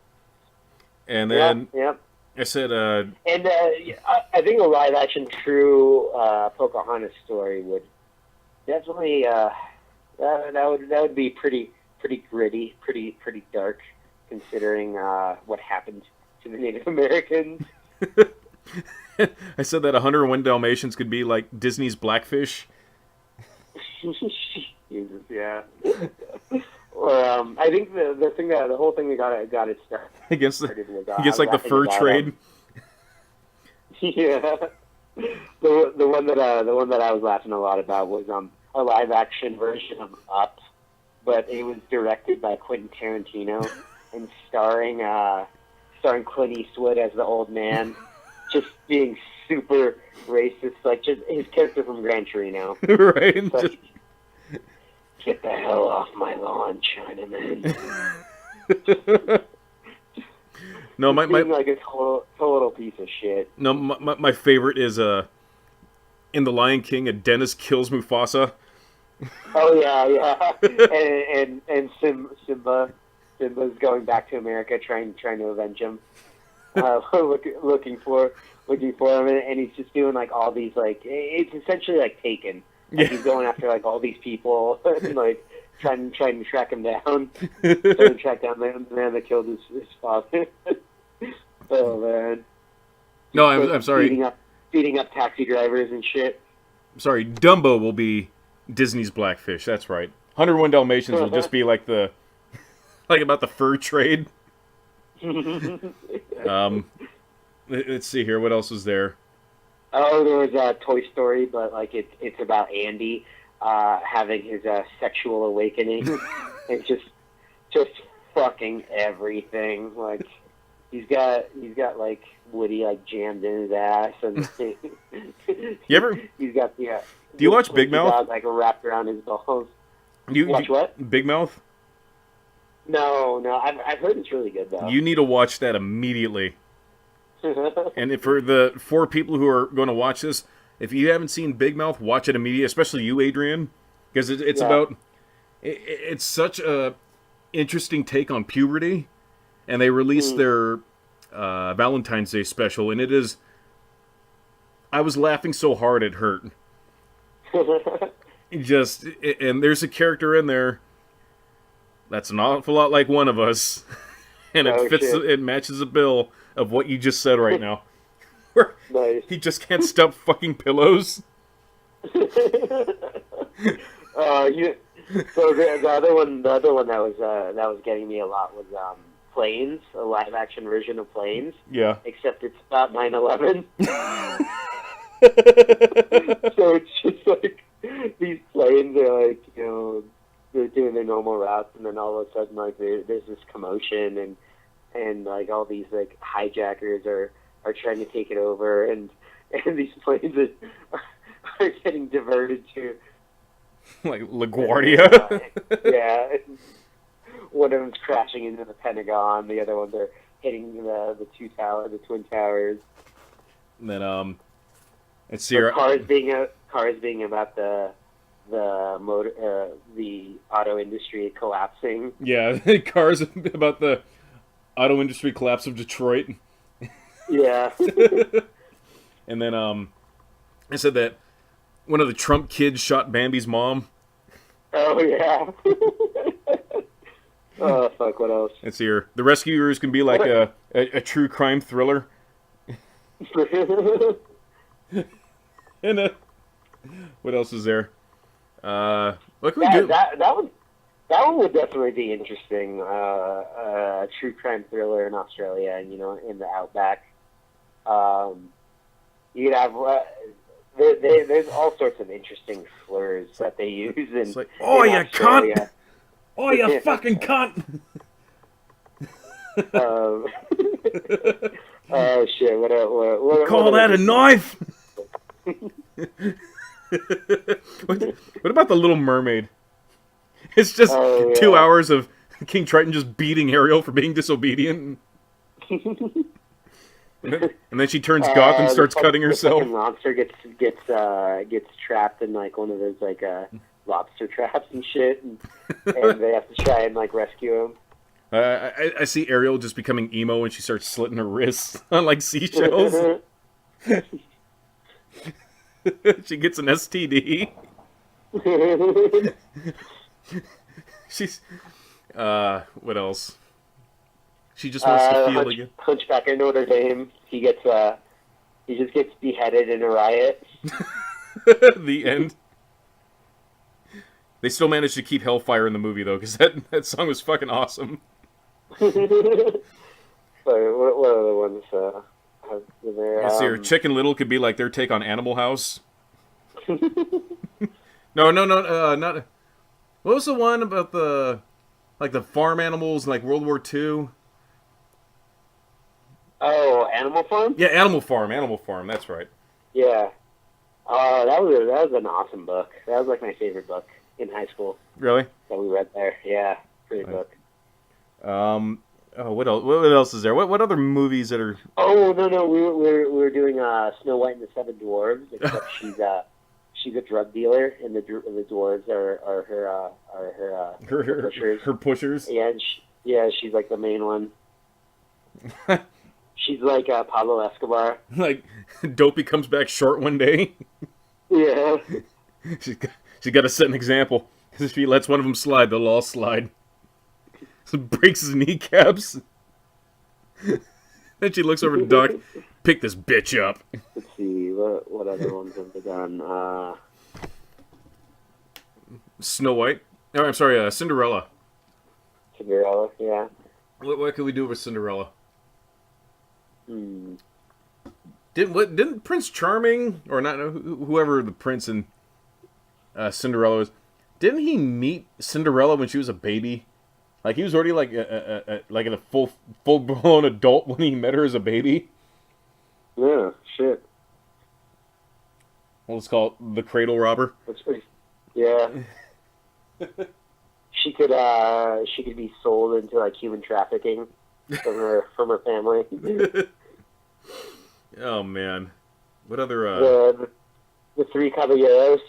and then yep. I said, and I think a live action true Pocahontas story would definitely that would be pretty gritty, pretty dark, considering what happened to the Native Americans. I said that 101 Dalmatians could be like Disney's Blackfish. Jesus, yeah. Or I think the whole thing that got it started against like the fur trade. Yeah. The one that I was laughing a lot about was a live action version of Up, but it was directed by Quentin Tarantino and starring Clint Eastwood as the old man, just being super racist, like just his character from Gran Torino. Right. Like, get the hell off my lawn, Chinaman. No, my like a total piece of shit. No, my favorite is in The Lion King, Dennis kills Mufasa. Oh yeah. and Simba's going back to America, trying to avenge him, looking for him, and he's just doing like all these, like, it's essentially like Taken. Like, he's going after like all these people and like trying to track him down, trying to track down the man that killed his father. Oh man. No, I'm sorry. Beating up taxi drivers and shit. I'm sorry, Dumbo will be Disney's Blackfish. That's right. 101 Dalmatians will just be like about the fur trade. Let's see here. What else is there? Oh, there was Toy Story, but like it's about Andy having his sexual awakening and just fucking everything. Like he's got like Woody like jammed in his ass, and he's got the do you watch Big Mouth? Dog, like wrapped around his balls. You watch what? Big Mouth? No, I've heard it's really good though. You need to watch that immediately. And for the 4 people who are going to watch this, if you haven't seen Big Mouth, watch it immediately, especially you, Adrian, because it's about it's such a interesting take on puberty, and they released their Valentine's Day special, and it is. I was laughing so hard it hurt. And there's a character in there that's an awful lot like one of us, and it matches the bill of what you just said right now. Nice. He just can't stop fucking pillows. So the other one that was getting me a lot was Planes, a live action version of Planes. Yeah. Except it's about 9/11. So it's just like these planes are like, they're doing their normal routes, and then all of a sudden like there's this commotion, and like all these like hijackers are trying to take it over, and these planes are getting diverted to Like LaGuardia. Yeah. One of them's crashing into the Pentagon. The other ones are hitting the twin towers. And then let's see here. Cars being about the auto industry collapsing. Yeah, Cars about the auto industry collapse of Detroit. Yeah. And then I said that one of the Trump kids shot Bambi's mom. Oh yeah. Oh fuck! What else? Let's see here. The Rescuers can be like a true crime thriller. And what else is there? What can we do? That one would definitely be interesting. A true crime thriller in Australia, and in the outback. You'd have there's all sorts of interesting slurs that they use It's like, oh, you cunt! Oh, you fucking cunt! Oh shit! What call that a knife? What about the Little Mermaid? It's just 2 hours of King Triton just beating Ariel for being disobedient. And then she turns goth and starts cutting herself. The monster gets trapped in like one of those like lobster traps and shit, and they have to try and like rescue him. I see Ariel just becoming emo and she starts slitting her wrists on like seashells. She gets an STD. She's what else? She just wants to feel again. Hunchback of Notre Dame. He just gets beheaded in a riot. The end. They still managed to keep Hellfire in the movie though, because that song was fucking awesome. Sorry, what other ones have there? Let's see here. Chicken Little could be like their take on Animal House. No, not. What was the one about the farm animals in like World War II? Oh, Animal Farm? Yeah, Animal Farm, that's right. Yeah. That was an awesome book. That was like my favorite book in high school. Really? That we read there. Yeah, great book. Oh, what else? What else is there? What other movies that are? Oh no, we were doing Snow White and the Seven Dwarves. Except she's a drug dealer, and the dwarves are her pushers. Her pushers. Yeah, she's like the main one. She's like Pablo Escobar. Like, Dopey comes back short one day. Yeah. She's got to set an example. Because if she lets one of them slide, they'll all slide. So breaks his kneecaps. Then she looks over to Duck. Pick this bitch up. Let's see, what other ones have they done? Snow White. Oh, I'm sorry, Cinderella. Cinderella, yeah. What could we do with Cinderella? Hmm. Didn't Prince Charming, or not, whoever the prince in Cinderella was, didn't he meet Cinderella when she was a baby? Like, he was already like a full blown adult when he met her as a baby. Yeah, shit. Well, let's call it the Cradle Robber. That's pretty. Yeah. She could be sold into like human trafficking from her family. Oh man, what other? The Three Caballeros.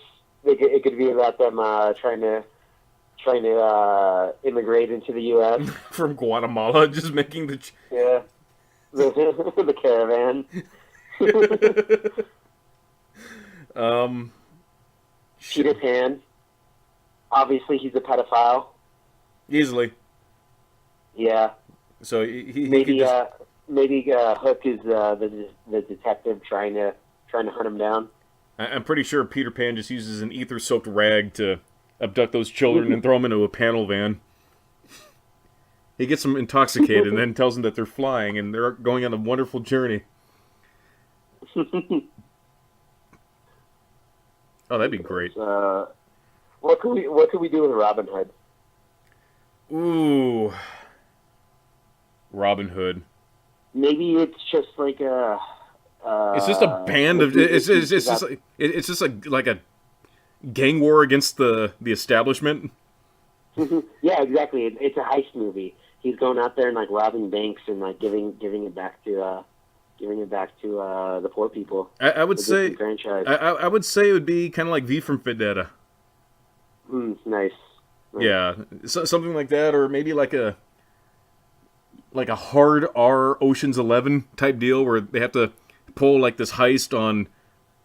It could be about them trying to immigrate into the U.S. From Guatemala, just making the the caravan. Peter Pan. Obviously, he's a pedophile. Easily. Yeah. So he maybe could just... maybe Hook is the detective trying to hunt him down. I'm pretty sure Peter Pan just uses an ether-soaked rag to abduct those children and throw them into a panel van. He gets them intoxicated and then tells them that they're flying and they're going on a wonderful journey. Oh, that'd be great. What could we do with Robin Hood? Ooh, Robin Hood. Maybe it's just like a. It's just a band of. It's just like a. gang war against the establishment. Yeah, exactly. It's a heist movie. He's going out there and like robbing banks and like giving it back to the poor people. I would say I would say it would be kind of like V from Vendetta. Nice. Yeah, something like that, or maybe like a hard R Ocean's 11 type deal where they have to pull like this heist on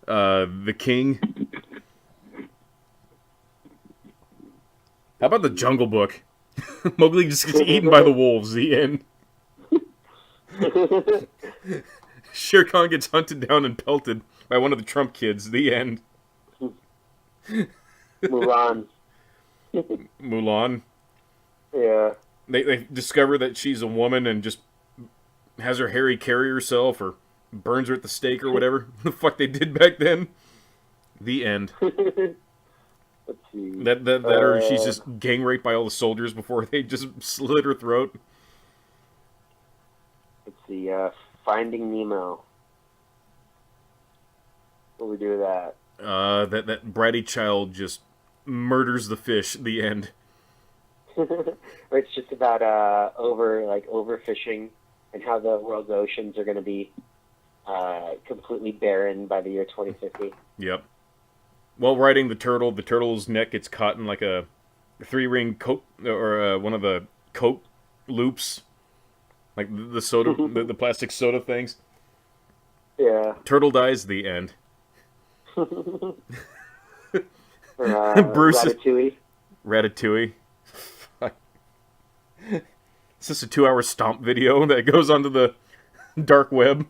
the king. How about the Jungle Book? Mowgli just gets eaten by the wolves. The end. Shere Khan gets hunted down and pelted by one of the Trump kids. The end. Mulan. Mulan. Yeah. They discover that she's a woman and just has her Harry carry herself or burns her at the stake or whatever the fuck they did back then. The end. Let's see. That or she's just gang raped by all the soldiers before they just slit her throat. Let's see. Finding Nemo. What do we do with that? That bratty child just murders the fish. The end. It's just about overfishing and how the world's oceans are going to be completely barren by the year 2050. Yep. While riding the turtle's neck gets caught in like a 3-ring coat or one of the coat loops, like the soda, the plastic soda things. Yeah. Turtle dies. The end. Bruce. Ratatouille. It's just a 2-hour stomp video that goes onto the dark web.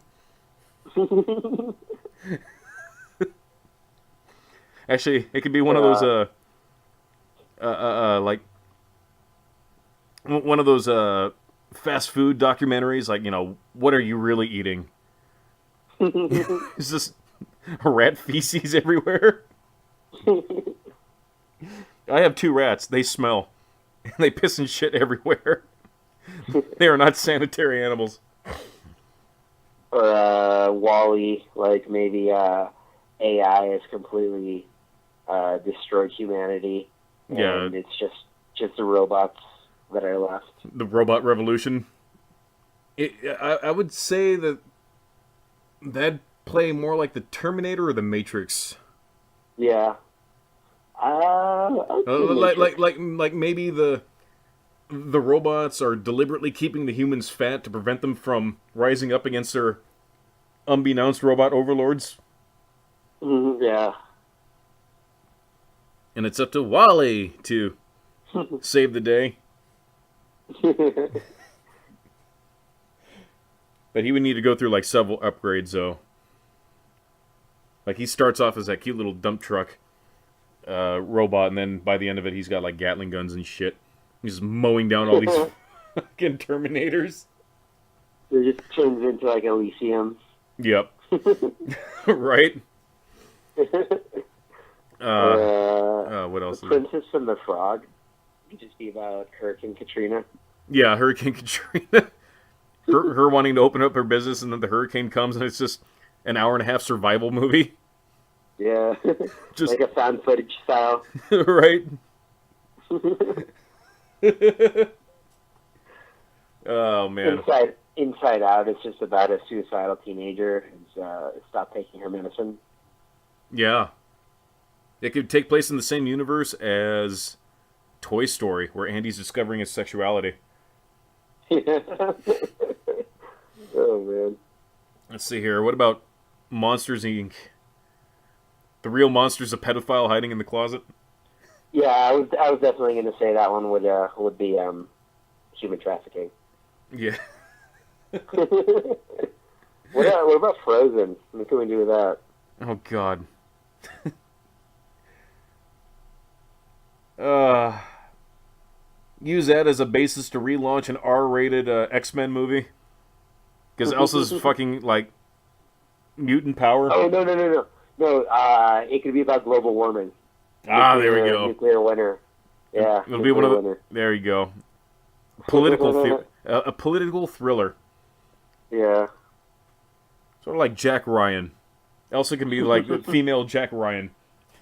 Actually, it could be one of those, like, one of those, fast food documentaries, like, what are you really eating? Is this rat feces everywhere? I have 2 rats. They smell. They piss and shit everywhere. They are not sanitary animals. Or, Wall-E, like, maybe, AI is completely destroyed humanity, and it's just the robots that are left. The robot revolution. I would say that'd play more like the Terminator or the Matrix. Yeah. Like maybe the robots are deliberately keeping the humans fat to prevent them from rising up against their unbeknownst robot overlords. Yeah. And it's up to Wall-E to save the day. But he would need to go through like several upgrades, though. Like he starts off as that cute little dump truck robot, and then by the end of it, he's got like Gatling guns and shit. He's just mowing down all these fucking Terminators. It just turns into like Elysium. Yep. Right? What else? The Princess and the Frog. It could just be about Hurricane Katrina. Yeah, Hurricane Katrina. her wanting to open up her business, and then the hurricane comes, and it's just an 1.5-hour survival movie. Yeah, just like a found footage style. Right. Oh man. Inside Out. It's just about a suicidal teenager who's stopped taking her medicine. Yeah. It could take place in the same universe as Toy Story, where Andy's discovering his sexuality. Oh, man. Let's see here. What about Monsters, Inc.? The real monster's a pedophile hiding in the closet? Yeah, I was definitely going to say that one would be human trafficking. Yeah. What about Frozen? What can we do with that? Oh, God. Use that as a basis to relaunch an R-rated X-Men movie? Because Elsa's fucking, like, mutant power? Oh, no. No, it could be about global warming. There we go. Nuclear winter. Yeah, it'll be one of the... There you go. A political thriller. Yeah. Sort of like Jack Ryan. Elsa can be like female Jack Ryan.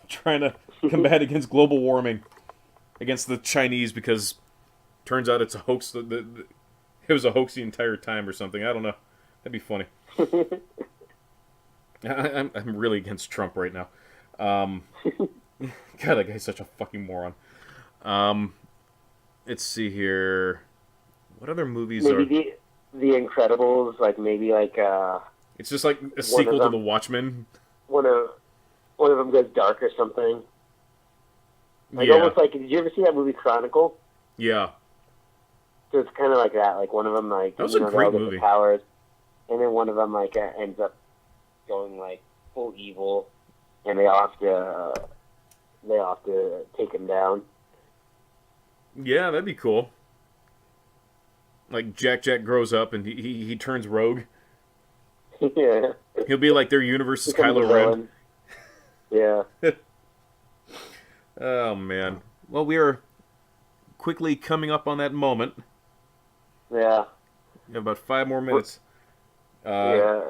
Trying to combat against global warming against the Chinese because turns out it's a hoax. It was a hoax the entire time or something. I don't know. That'd be funny. I'm really against Trump right now. God, that guy's such a fucking moron. Let's see here. What other movies maybe the Incredibles, like maybe like it's just like a sequel to The Watchmen. One of them goes dark or something. Like yeah. almost like, did you ever see that movie Chronicle? Yeah. So it's kind of like that. Like one of them, like that was a great movie. The powers, and then one of them like ends up going like full evil, and they all have to take him down. Yeah, that'd be cool. Like Jack grows up and he turns rogue. Yeah. He'll be like their universe's Kylo Ren. Yeah. Oh man. Well, we are quickly coming up on that moment. Yeah. We have about 5 more minutes. Yeah.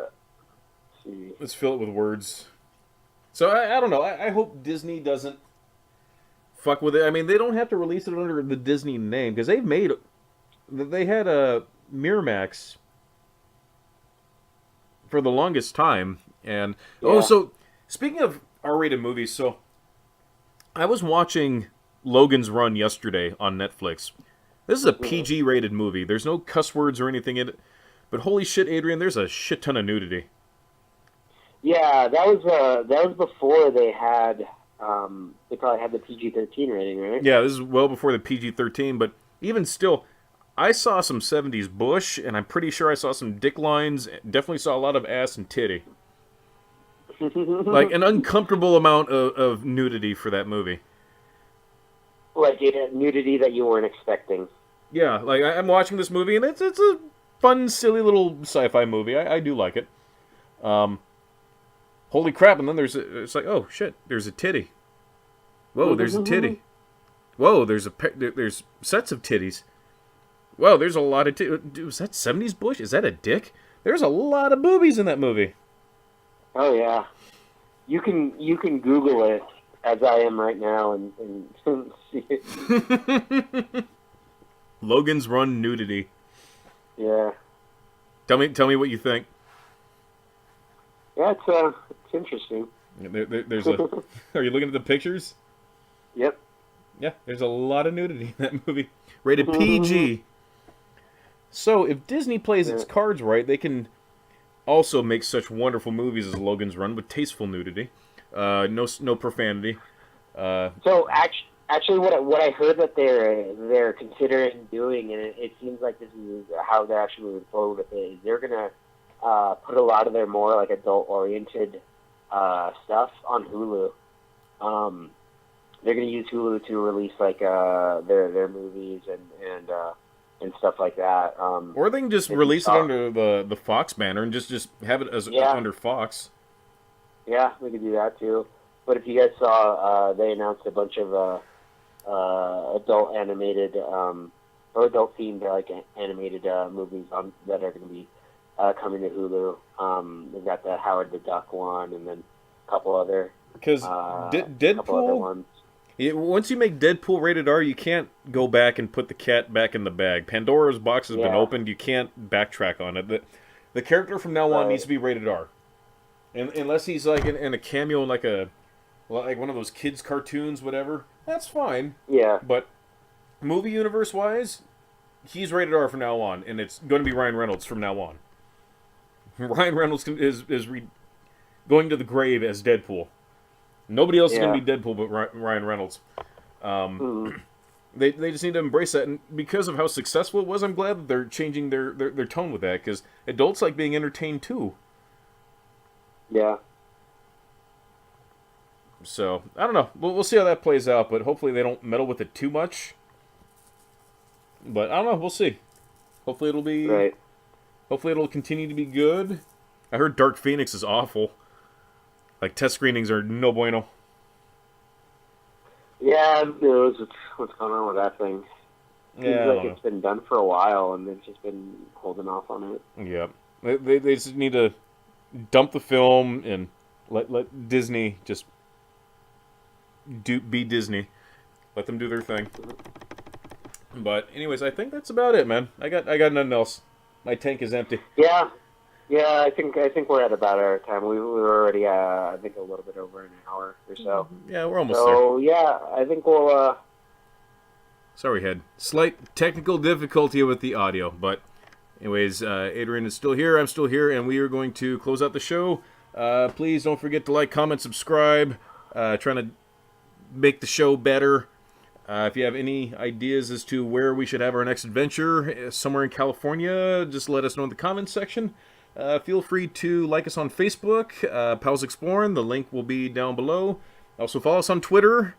See. Let's fill it with words. So I don't know. I hope Disney doesn't fuck with it. I mean, they don't have to release it under the Disney name because they had a Miramax for the longest time. And so speaking of R-rated movies, so I was watching Logan's Run yesterday on Netflix. This is a PG-rated movie. There's no cuss words or anything in it. But holy shit, Adrian, there's a shit ton of nudity. Yeah, that was before they had they probably had the PG-13 rating, right? Yeah, this is well before the PG-13, but even still, I saw some 70s bush, and I'm pretty sure I saw some dick lines. Definitely saw a lot of ass and titty. Like an uncomfortable amount of nudity for that movie. Like nudity that you weren't expecting. Yeah, like I'm watching this movie, and it's a fun, silly little sci-fi movie. I do like it. Holy crap! And then it's like, oh shit, there's a titty. Whoa, there's a titty. Whoa, there's sets of titties. Whoa, there's a lot of titties. Was that 70s bush? Is that a dick? There's a lot of boobies in that movie. Oh yeah, you can Google it as I am right now and see it. Logan's Run nudity. Yeah. Tell me what you think. Yeah, it's interesting. There's a. Are you looking at the pictures? Yep. Yeah, there's a lot of nudity in that movie. Rated PG. So if Disney plays its cards right, they can also make such wonderful movies as Logan's Run with tasteful nudity, no profanity. So actually, what I heard that they're considering doing, and it seems like this is how they're actually moving forward with it, is they're gonna put a lot of their more like adult-oriented stuff on Hulu. They're gonna use Hulu to release like their movies and stuff like that. Or they can just release it under the Fox banner and just have it as under Fox. Yeah, we could do that too. But if you guys saw, they announced a bunch of adult animated or adult themed like animated movies that are going to be coming to Hulu. They've got the Howard the Duck one, and then a couple other Deadpool. Couple other ones. Once you make Deadpool rated R, you can't go back and put the cat back in the bag. Pandora's box has been opened. You can't backtrack on it. The character from now on needs to be rated R, unless he's like in a cameo in like one of those kids cartoons, whatever. That's fine. Yeah. But movie universe wise, he's rated R from now on, and it's going to be Ryan Reynolds from now on. Ryan Reynolds is going to the grave as Deadpool. Nobody else is going to be Deadpool but Ryan Reynolds. They just need to embrace that, and because of how successful it was, I'm glad that they're changing their tone with that, because adults like being entertained too. Yeah. So, I don't know. We'll see how that plays out, but hopefully they don't meddle with it too much. But I don't know. We'll see. Hopefully it'll be... Right. Hopefully it'll continue to be good. I heard Dark Phoenix is awful. Like, test screenings are no bueno. Yeah, what's going on with that thing. Seems like it's been done for a while, and they've just been holding off on it. Yeah. They just need to dump the film and let Disney just be Disney. Let them do their thing. But anyways, I think that's about it, man. I got nothing else. My tank is empty. Yeah. Yeah, I think we're at about our time. We were already, I think, a little bit over an hour or so. Yeah, we're almost there. So, yeah, I think we'll... Sorry, Head. Slight technical difficulty with the audio, but anyways, Adrian is still here, I'm still here, and we are going to close out the show. Please don't forget to like, comment, subscribe. Trying to make the show better. If you have any ideas as to where we should have our next adventure, somewhere in California, just let us know in the comments section. Feel free to like us on Facebook, Pals Exploring. The link will be down below. Also follow us on Twitter.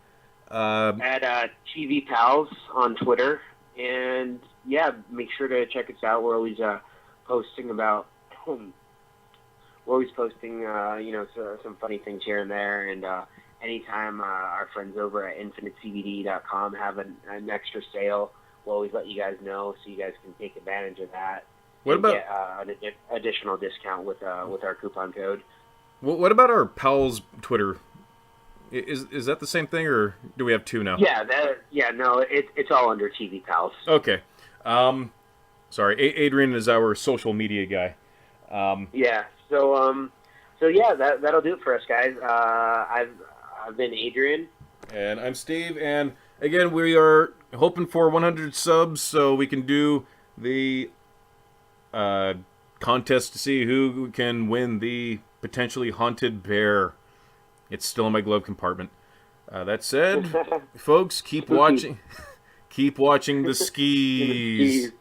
At TV Pals on Twitter. And, yeah, make sure to check us out. We're always posting about... We're always posting, some funny things here and there. And anytime our friends over at InfiniteCBD.com have an extra sale, we'll always let you guys know so you guys can take advantage of that. What about an additional discount with our coupon code? What about our Pals Twitter? Is that the same thing, or do we have two now? Yeah, it's all under TV Pals. Okay. Sorry, Adrian is our social media guy. Yeah. So yeah, that'll do it for us, guys. I've been Adrian, and I'm Steve, and again, we are hoping for 100 subs so we can do the contest to see who can win the potentially haunted bear. It's still in my glove compartment. That said, folks, keep watching. Keep watching the skis.